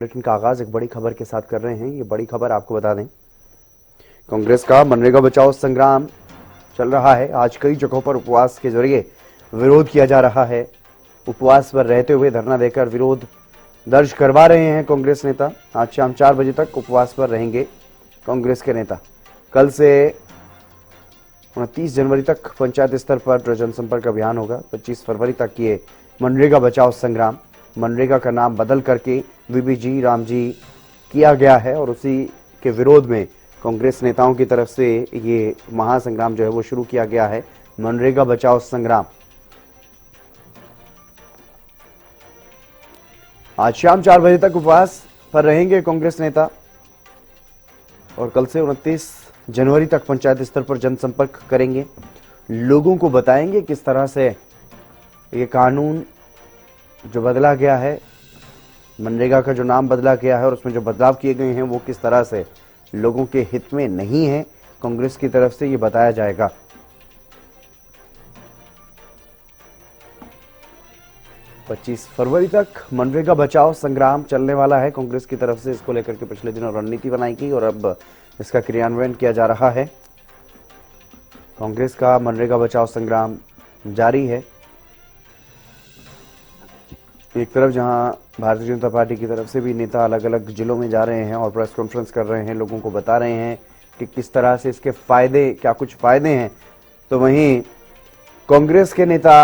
Bulletin का आगाज एक बड़ी खबर के साथ कर रहे हैं। ये बड़ी खबर आपको बता दें, कांग्रेस का मनरेगा बचाओ संग्राम चल रहा है। आज कई जगहों पर उपवास के जरिए विरोध किया जा रहा है। उपवास पर रहते हुए धरना देकर विरोध दर्ज करवा रहे हैं कांग्रेस नेता। आज शाम 4 बजे तक उपवास पर रहेंगे कांग्रेस के नेता। कल से 29 जनवरी तक पंचायत स्तर पर जनसंपर्क अभियान होगा। 25 फरवरी तक ये मनरेगा बचाओ संग्राम, मनरेगा का नाम बदल करके वीबीजी रामजी किया गया है और उसी के विरोध में कांग्रेस नेताओं की तरफ से ये महासंग्राम जो है वो शुरू किया गया है, मनरेगा बचाओ संग्राम। आज शाम 4 बजे तक उपवास पर रहेंगे कांग्रेस नेता और कल से 29 जनवरी तक पंचायत स्तर पर जनसंपर्क करेंगे। लोगों को बताएंगे किस तरह से ये कानून जो बदला गया है, मनरेगा का जो नाम बदला गया है और उसमें जो बदलाव किए गए हैं वो किस तरह से लोगों के हित में नहीं है, कांग्रेस की तरफ से ये बताया जाएगा। पच्चीस फरवरी तक मनरेगा बचाओ संग्राम चलने वाला है। कांग्रेस की तरफ से इसको लेकर के पिछले दिनों रणनीति बनाई गई और अब इसका क्रियान्वयन किया जा रहा है। कांग्रेस का मनरेगा बचाओ संग्राम जारी है। एक तरफ जहां भारतीय जनता पार्टी की तरफ से भी नेता अलग अलग जिलों में जा रहे हैं और प्रेस कॉन्फ्रेंस कर रहे हैं, लोगों को बता रहे हैं कि किस तरह से इसके फायदे, क्या कुछ फायदे हैं, तो वहीं कांग्रेस के नेता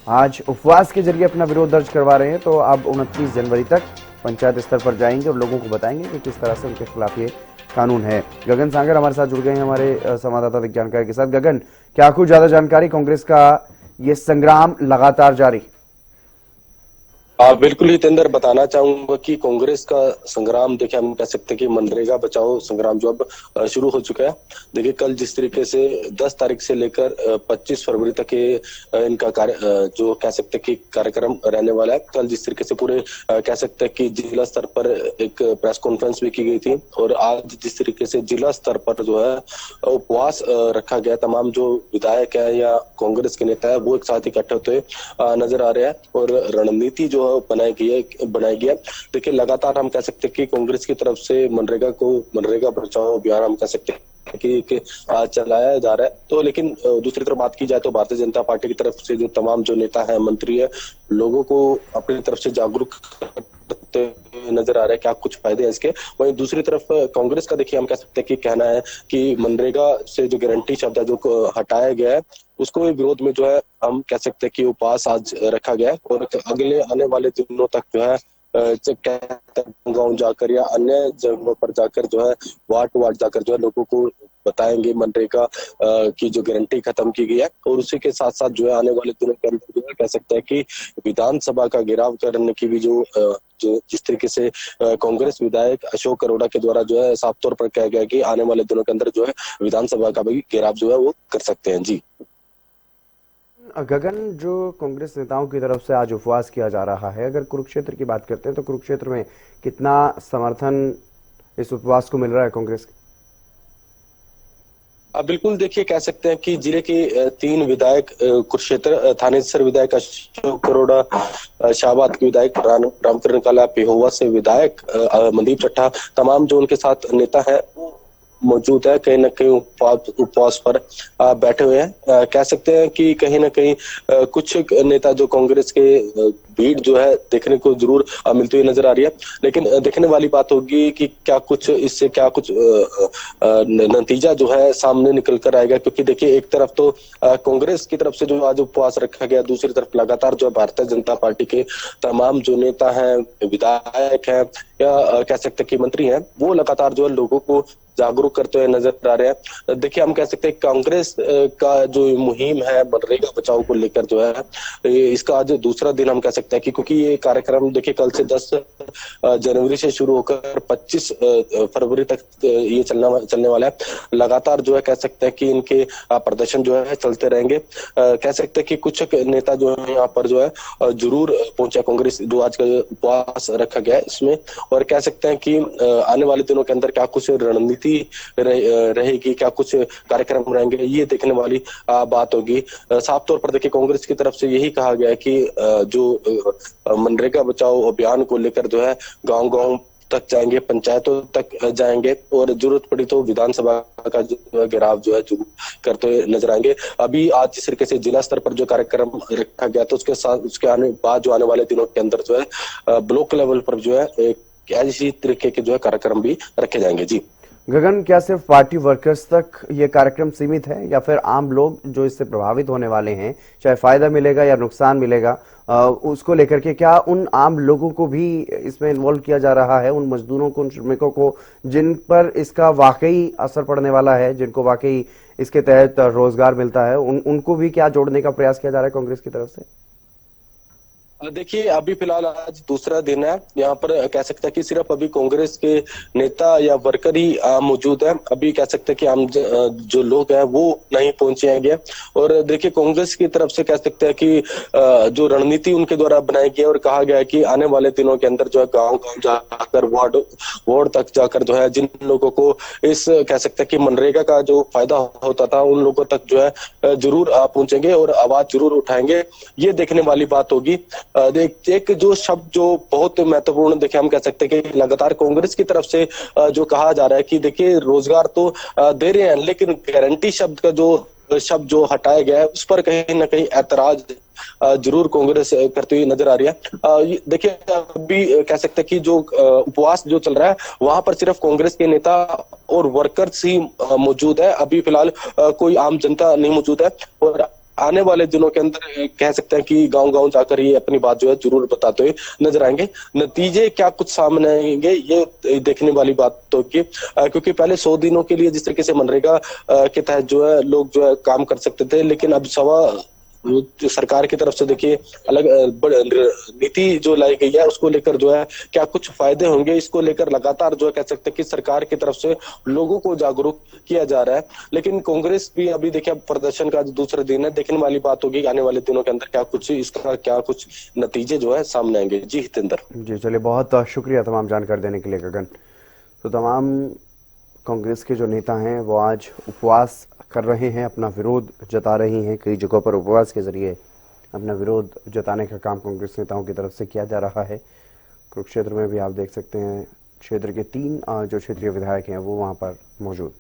आज उपवास के जरिए अपना विरोध दर्ज करवा रहे हैं। तो अब 29 जनवरी तक पंचायत स्तर पर जाएंगे और लोगों को बताएंगे कि किस तरह से उनके खिलाफ ये कानून है। गगन सांगर हमारे साथ जुड़ गए हैं हमारे संवाददाता जानकारी के साथ। गगन, क्या कुछ ज्यादा जानकारी, कांग्रेस का ये संग्राम लगातार जारी? बिल्कुल हितेंद्र, बताना चाहूंगा कि कांग्रेस का संग्राम देखिए, हम कह सकते हैं कि मनरेगा बचाओ संग्राम जो अब शुरू हो चुका है। देखिए, कल जिस तरीके से 10 तारीख से लेकर 25 फरवरी तक ये इनका कार्य जो कह सकते हैं कि कार्यक्रम रहने वाला है। कल जिस तरीके से पूरे कह सकते हैं कि जिला स्तर पर एक प्रेस कॉन्फ्रेंस भी की गई थी और आज जिस तरीके से जिला स्तर पर जो है उपवास रखा गया, तमाम जो विधायक है या कांग्रेस के नेता है वो एक साथ इकट्ठे होते नजर आ रहे हैं और रणनीति जो बनाई गई है। देखिए, लगातार हम कह सकते हैं कि कांग्रेस की तरफ से मनरेगा बचाओ अभियान हम कह सकते हैं कि चलाया जा रहा है। तो लेकिन दूसरी तरफ बात की जाए तो भारतीय जनता पार्टी की तरफ से जो तमाम जो नेता है, मंत्री है, लोगों को अपनी तरफ से जागरूक नजर आ रहा है, क्या कुछ फायदे हैं इसके। वहीं दूसरी तरफ कांग्रेस का देखिए, हम कह सकते हैं कि कहना है कि मनरेगा से जो गारंटी शब्द है जो हटाया गया है, उसको विरोध में जो है हम कह सकते हैं कि उपवास आज रखा गया है और अगले आने वाले दिनों तक जो है गांव जाकर या अन्य जगहों पर जाकर जो है वार्ड जाकर जो है लोगों को बताएंगे मनरेगा की जो गारंटी खत्म की गई है। और उसी के साथ साथ जो है आने वाले दिनों के अंदर जो है कह सकते हैं कि विधानसभा का घेराव करने की भी जो जिस तरीके से कांग्रेस विधायक अशोक अरोड़ा के द्वारा जो है साफ तौर पर कहा गया कि आने वाले दिनों के अंदर जो है विधानसभा का भी घेराव जो है वो कर सकते हैं। जी गगन, जो कांग्रेस नेताओं की तरफ से आज उपवास किया जा रहा है, अगर कुरुक्षेत्र की बात करते हैं तो कुरुक्षेत्र में कितना समर्थन इस उपवास को मिल रहा है कांग्रेस के? बिल्कुल, देखिए कह सकते हैं कि जिले के 3 विधायक, कुरुक्षेत्र थानेसर विधायक अशोक अरोड़ा, शाहबाद के विधायक रामकरण काला, पेहोवा से विधायक मनदीप चट्टा, तमाम जो उनके साथ नेता है मौजूद है, कहीं ना कहीं उपवास पर बैठे हुए हैं। कह सकते हैं कि कहीं ना कहीं कुछ नेता जो कांग्रेस के भीड़ जो है देखने को जरूर मिलती हुई नजर आ रही है, लेकिन देखने वाली बात होगी कि क्या कुछ इससे क्या कुछ नतीजा जो है सामने निकल कर आएगा। क्योंकि देखिए, एक तरफ तो कांग्रेस की तरफ से जो आज उपवास रखा गया, दूसरी तरफ लगातार जो भारतीय जनता पार्टी के तमाम जो नेता हैं, विधायक हैं या कह सकते हैं कि मंत्री हैं, वो लगातार जो है लोगों को जागरूक करते हुए नजर आ रहे हैं। देखिए, हम कह सकते हैं कांग्रेस का जो मुहिम है मनरेगा बचाओ को लेकर जो है, इसका आज दूसरा दिन हम कह सकते हैं कि क्योंकि ये कार्यक्रम देखिए कल से 10 जनवरी से शुरू होकर 25 फरवरी तक ये चलने वाला है। लगातार जो है कह सकते हैं कि इनके प्रदर्शन जो है चलते रहेंगे। कह सकते हैं कि कुछ नेता जो है यहाँ पर जो है जरूर पहुंचे कांग्रेस जो आज का उपवास रखा गया है इसमें, और कह सकते हैं कि आने वाले दिनों के अंदर क्या कुछ रणनीति रहेगी, क्या कुछ कार्यक्रम रहेंगे, ये देखने वाली बात होगी। साफ तौर पर देखिए कांग्रेस की तरफ से यही कहा गया है कि जो मनरेगा बचाओ अभियान को लेकर जो है गांव गांव तक जाएंगे, पंचायतों तक जाएंगे और जरूरत पड़ी तो विधानसभा का जो घेराव जो है जरूर करते हुए नजर आएंगे। अभी आज जिस तरीके से जिला स्तर पर जो कार्यक्रम रखा गया तो उसके साथ उसके बाद जो आने वाले दिनों के अंदर जो है ब्लॉक लेवल पर जो है एक ऐसी तरीके के जो है कार्यक्रम भी रखे जाएंगे। जी गगन, क्या सिर्फ पार्टी वर्कर्स तक ये कार्यक्रम सीमित है या फिर आम लोग जो इससे प्रभावित होने वाले हैं, चाहे फायदा मिलेगा या नुकसान मिलेगा, उसको लेकर के क्या उन आम लोगों को भी इसमें इन्वॉल्व किया जा रहा है, उन मजदूरों को, उन श्रमिकों को जिन पर इसका वाकई असर पड़ने वाला है, जिनको वाकई इसके तहत रोजगार मिलता है, उनको भी क्या जोड़ने का प्रयास किया जा रहा है कांग्रेस की तरफ से? देखिए अभी फिलहाल आज दूसरा दिन है, यहाँ पर कह सकते हैं कि सिर्फ अभी कांग्रेस के नेता या वर्कर ही मौजूद है। अभी कह सकते हैं कि आम जो लोग हैं वो नहीं पहुंचे हैं। और देखिए कांग्रेस की तरफ से कह सकते हैं कि जो रणनीति उनके द्वारा बनाई गई है और कहा गया है कि आने वाले दिनों के अंदर जो है गाँव गाँव जाकर वार्ड तक जाकर जो है जिन लोगों को इस कह सकते हैं कि मनरेगा का जो फायदा होता था उन लोगों तक जो है जरूर पहुंचेंगे और आवाज जरूर उठाएंगे। ये देखने वाली बात होगी। एक जो शब्द जो बहुत महत्वपूर्ण देखे हम कह सकते हैं कि लगातार कांग्रेस की तरफ से जो कहा जा रहा है कि देखिए रोजगार तो दे रहे हैं लेकिन गारंटी शब्द का शब्द जो हटाया गया है उस पर कहीं ना कहीं ऐतराज जरूर कांग्रेस करती हुई नजर आ रही है। देखिए अभी कह सकते हैं कि जो उपवास जो चल रहा है वहां पर सिर्फ कांग्रेस के नेता और वर्कर्स ही मौजूद है। अभी फिलहाल कोई आम जनता नहीं मौजूद है और आने वाले दिनों के अंदर कह सकते हैं कि गांव गांव जाकर ही अपनी बात जो है जरूर बताते हुए नजर आएंगे। नतीजे क्या कुछ सामने आएंगे ये देखने वाली बात तो क्योंकि पहले 100 दिनों के लिए जिस तरीके से मनरेगा के तहत जो है लोग जो है काम कर सकते थे, लेकिन अब जो सरकार की तरफ से देखिए अलग नीति जो लाई गई है उसको लेकर जो है क्या कुछ फायदे होंगे, इसको लेकर लगातार जो है कह सकते हैं कि सरकार की तरफ से लोगों को जागरूक किया जा रहा है। लेकिन कांग्रेस भी अभी देखिए प्रदर्शन का दूसरा दिन है, देखने वाली बात होगी आने वाले दिनों के अंदर क्या कुछ नतीजे जो है सामने आएंगे। जी हितेंद्र। जी चलिए, बहुत शुक्रिया तमाम जानकारी देने के लिए गगन। तो तमाम कांग्रेस के जो नेता हैं वो आज उपवास कर रहे हैं, अपना विरोध जता रही हैं। कई जगहों पर उपवास के जरिए अपना विरोध जताने का काम कांग्रेस नेताओं की तरफ से किया जा रहा है। कुरुक्षेत्र में भी आप देख सकते हैं क्षेत्र के 3 जो क्षेत्रीय विधायक हैं वो वहां पर मौजूद।